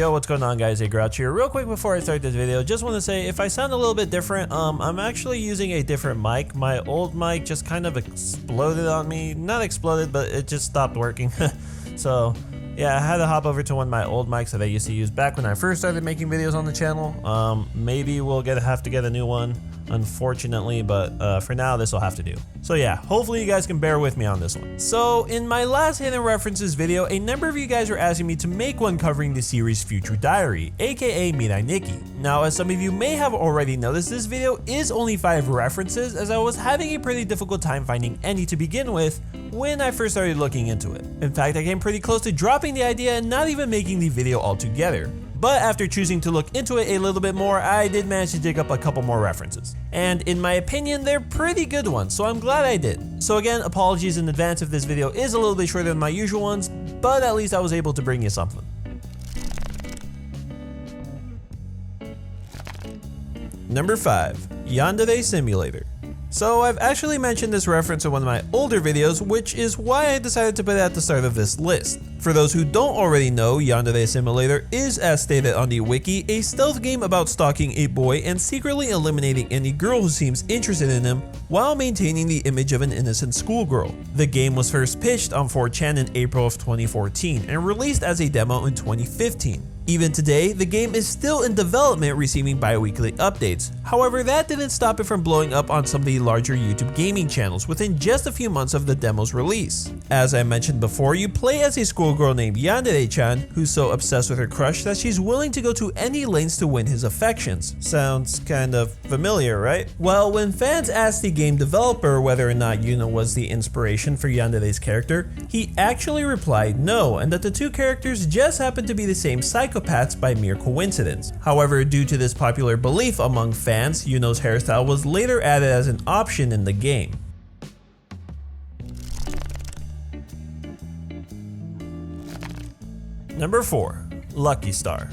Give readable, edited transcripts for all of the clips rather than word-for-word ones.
Yo, what's going on guys, hey Grouch here. Real quick before I start this video, just want to say if I sound a little bit different, I'm actually using a different mic. My old mic just kind of exploded on me. Not exploded, but it just stopped working. So yeah, I had to hop over to one of my old mics that I used to use back when I first started making videos on the channel. Maybe we'll have to get a new one, unfortunately, but for now this will have to do. So yeah, hopefully you guys can bear with me on this one. So in my last hidden references video, a number of you guys were asking me to make one covering the series Future Diary, aka Mirai Nikki. Now, as some of you may have already noticed, this video is only 5 references, as I was having a pretty difficult time finding any to begin with when I first started looking into it. In fact, I came pretty close to dropping the idea and not even making the video altogether. But after choosing to look into it a little bit more, I did manage to dig up a couple more references. And in my opinion, they're pretty good ones, so I'm glad I did. So again, apologies in advance if this video is a little bit shorter than my usual ones, but at least I was able to bring you something. Number 5, Yander Simulator. So I've actually mentioned this reference in one of my older videos, which is why I decided to put it at the start of this list. For those who don't already know, Yander Simulator is, as stated on the wiki, a stealth game about stalking a boy and secretly eliminating any girl who seems interested in him while maintaining the image of an innocent schoolgirl. The game was first pitched on 4chan in April of 2014 and released as a demo in 2015. Even today, the game is still in development, receiving bi-weekly updates. However, that didn't stop it from blowing up on some of the larger YouTube gaming channels within just a few months of the demo's release. As I mentioned before, you play as a schoolgirl named Yander-chan, who's so obsessed with her crush that she's willing to go to any lengths to win his affections. Sounds kind of familiar, right? Well, when fans asked the game developer whether or not Yuno was the inspiration for Yandere's character, he actually replied no, and that the two characters just happened to be the same psychopaths by mere coincidence. However, due to this popular belief among fans, Yuno's hairstyle was later added as an option in the game. Number 4, Lucky Star.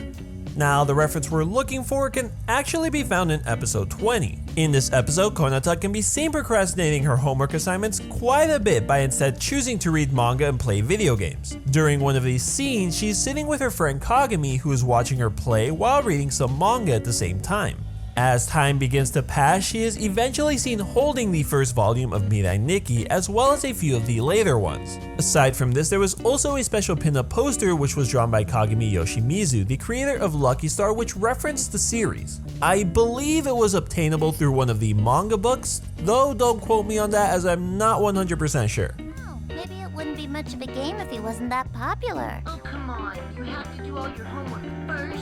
Now, the reference we're looking for can actually be found in episode 20. In this episode, Konata can be seen procrastinating her homework assignments quite a bit by instead choosing to read manga and play video games. During one of these scenes, she's sitting with her friend Kagami, who is watching her play while reading some manga at the same time. As time begins to pass, she is eventually seen holding the first volume of Mirai Nikki, as well as a few of the later ones. Aside from this, there was also a special pin-up poster which was drawn by Kagami Yoshimizu, the creator of Lucky Star, which referenced the series. I believe it was obtainable through one of the manga books, though don't quote me on that as I'm not 100% sure. Oh, maybe it wouldn't be much of a game if he wasn't that popular. Oh, come on. You have to do all your homework first.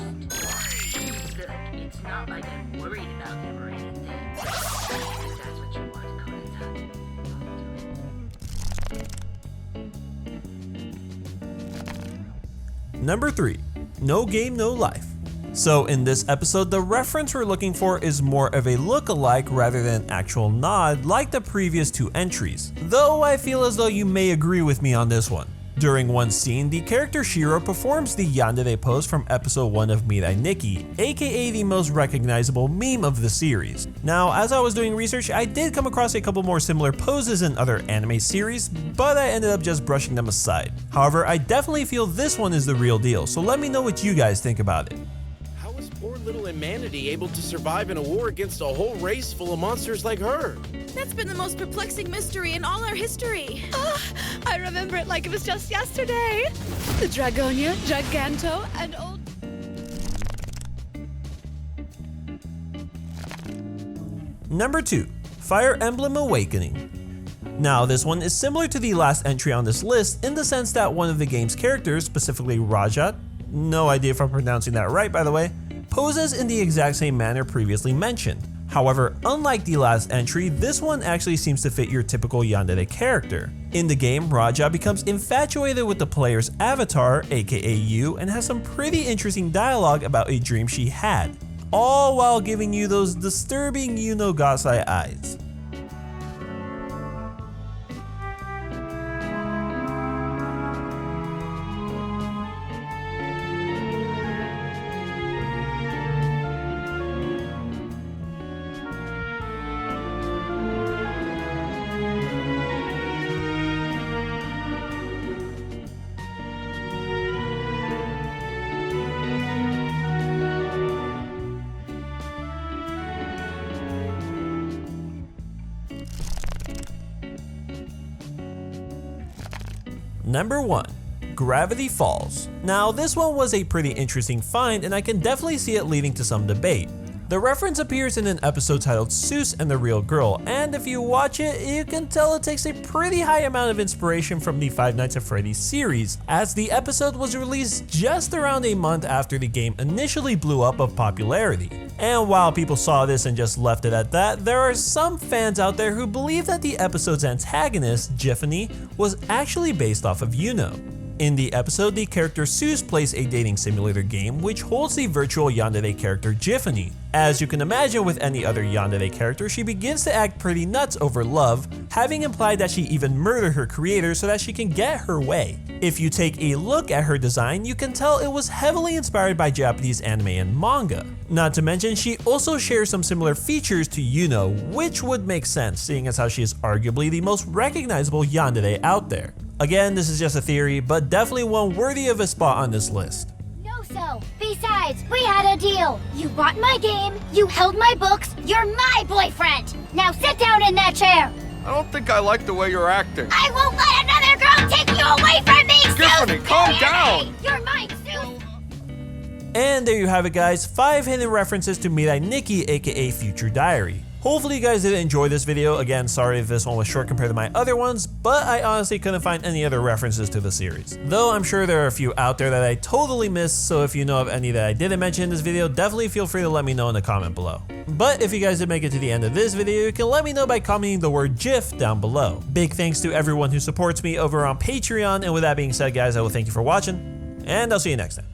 Look, it's not like I'm worried about him or anything. If that's what you want, Konata, I'll do it. Number 3, No Game, No Life. So in this episode, the reference we're looking for is more of a look-alike rather than an actual nod like the previous 2 entries, though I feel as though you may agree with me on this one. During one scene, the character Shiro performs the Yandere pose from episode 1 of Mirai Nikki, aka the most recognizable meme of the series. Now, as I was doing research, I did come across a couple more similar poses in other anime series, but I ended up just brushing them aside. However, I definitely feel this one is the real deal, so let me know what you guys think about it. How was poor little humanity able to survive in a war against a whole race full of monsters like her? That's been the most perplexing mystery in all our history. I remember it like it was just yesterday. The Dragonia, Giganto, and old... Number 2, Fire Emblem Awakening. Now, this one is similar to the last entry on this list in the sense that one of the game's characters, specifically Rajat, no idea if I'm pronouncing that right by the way, poses in the exact same manner previously mentioned. However, unlike the last entry, this one actually seems to fit your typical Yandere character. In the game, Raja becomes infatuated with the player's avatar, aka you, and has some pretty interesting dialogue about a dream she had, all while giving you those disturbing Yuno Gasai eyes. Number 1. Gravity Falls. Now this one was a pretty interesting find and I can definitely see it leading to some debate. The reference appears in an episode titled Seuss and the Real Girl, and if you watch it, you can tell it takes a pretty high amount of inspiration from the Five Nights at Freddy's series, as the episode was released just around a month after the game initially blew up of popularity. And while people saw this and just left it at that, there are some fans out there who believe that the episode's antagonist, Jiffany, was actually based off of Yuno. In the episode, the character Seuss plays a dating simulator game which holds the virtual yandere character Jiffany. As you can imagine with any other yandere character, she begins to act pretty nuts over love, having implied that she even murdered her creator so that she can get her way. If you take a look at her design, you can tell it was heavily inspired by Japanese anime and manga. Not to mention, she also shares some similar features to Yuno, which would make sense seeing as how she is arguably the most recognizable yandere out there. Again, this is just a theory, but definitely one worthy of a spot on this list. No, so. Besides, we had a deal. You bought my game, you held my books, you're my boyfriend. Now sit down in that chair. I don't think I like the way you're acting. I won't let another girl take you away from me, Tiffany, Seuss! calm You're down. me. You're mine, Seuss! And there you have it guys, 5 hidden references to Mirai Nikki aka Future Diary. Hopefully you guys did enjoy this video. Again, sorry if this one was short compared to my other ones, but I honestly couldn't find any other references to the series. Though I'm sure there are a few out there that I totally missed, so if you know of any that I didn't mention in this video, definitely feel free to let me know in the comment below. But if you guys did make it to the end of this video, you can let me know by commenting the word GIF down below. Big thanks to everyone who supports me over on Patreon, and with that being said guys, I will thank you for watching, and I'll see you next time.